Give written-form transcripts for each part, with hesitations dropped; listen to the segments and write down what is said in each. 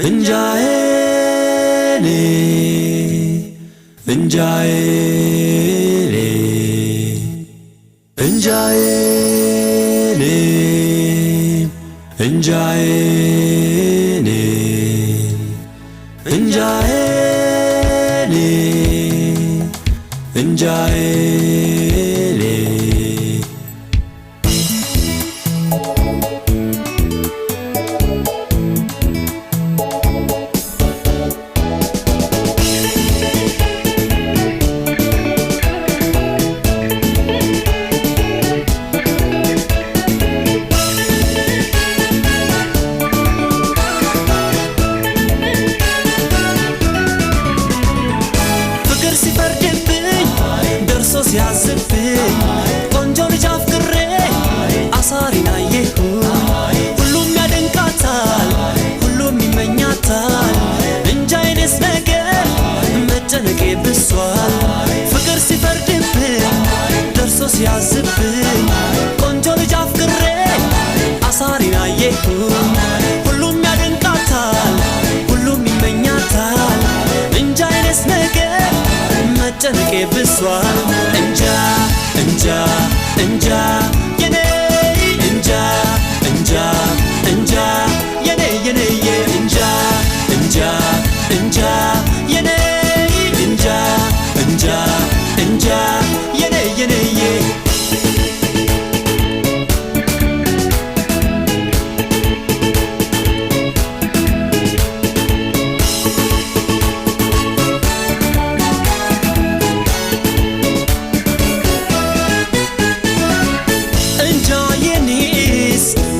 እንጃዬኔ እንጃዬኔ እንጃዬኔ እንጃዬኔ እንጃዬኔ እንጃዬኔ ሲያዝብኝ ቆንጆ ልጅ አፍቅሬ አሳሪን አየሁኝ ሁሉም ያደንቃታል ሁሉም ይመኛታል እንጃ የኔስ ነገር መጨነቄ ብሷል ፍቅር ሲፈርድብኝ ደርሶ ሲያዝብኝ ቆንጆ ልጅ አፍቅሬ አሳሪን አየሁኝ ሁሉም ያደንቃታል ሁሉም ይመኛታል እንጃ የኔስ ነገር መጨነቄ ብሷል እንጃ እንጃ እንጃ የኔ እንጃ እንጃ እንጃ የኔ የኔ እንጃ እንጃ እንጃ የኔ እንጃ እንጃ እንጃ የኔ የኔ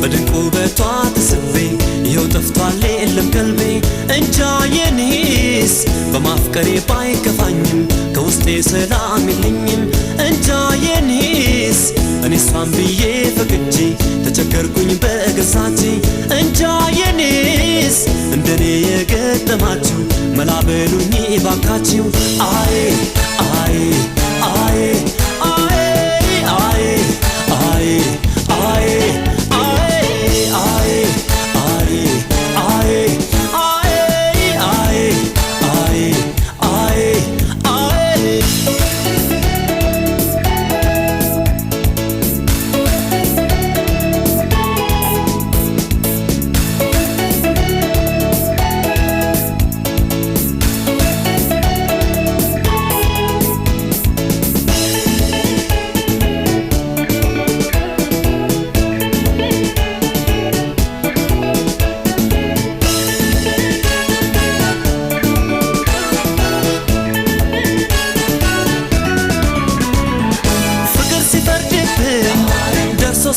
በድንቅ ውበቷ ተስቤ ይኸው ጠፍቷል የለም ቀልቤ እንጃ የኔስ በማፍቀሬ ባይከፋኝም ከውስጤ ሰላም የለኝም እንጃ የኔስ እኔ እሷን ብዬ ፈቅጄ ተቸገርኩኝ በገዛቼ እንጃ የኔስ እንደኔ የገጠማችሁ መላ በሉኝ ባካችሁ አይ አይ አይ አይ አይ አይ አይ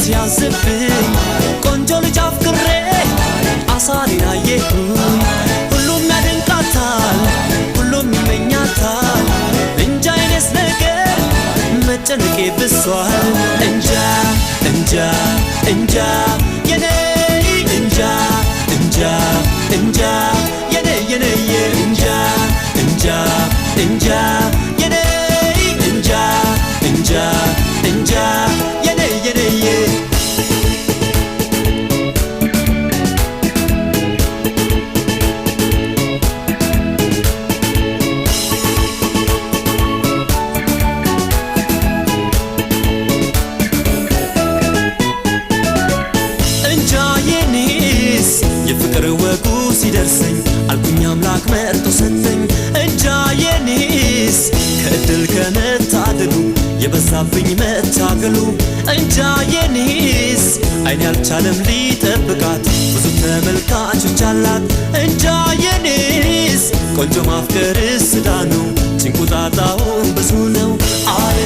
ሲያዝብኝ ቆንጆ ልጅ አፍቅሬ አሳሪን አየሁኝ ሁሉም ያደንቃታል ሁሉም ይመኛታል እንጃ የኔስ ነገር መጨነቄ ብሷል እንጃ እንጃ እንጃ የኔ እንጃ እንጃ እንጃ የኔ የኔ እንጃ እንጃ እንጃ የኔ እንጃ እንጃ እንጃ የኔ የኔ የፍቅር ወጉ ሲደርሰኝ አልኩኝ አምላክ መርጦ ሰጠኝ እንጃ የኔስ ከእድል ከመታደሉ የበዛብኝ መታገሉ እንጃ የኔስ አይን ያልቻለም ሊጠብቃት ብዙ ተመልካቾች አላት እንጃ የኔስ ቆንጆ ማፍቀር ስዳ ነው ጭንቁ ጣጣው ብዙ ነው አይ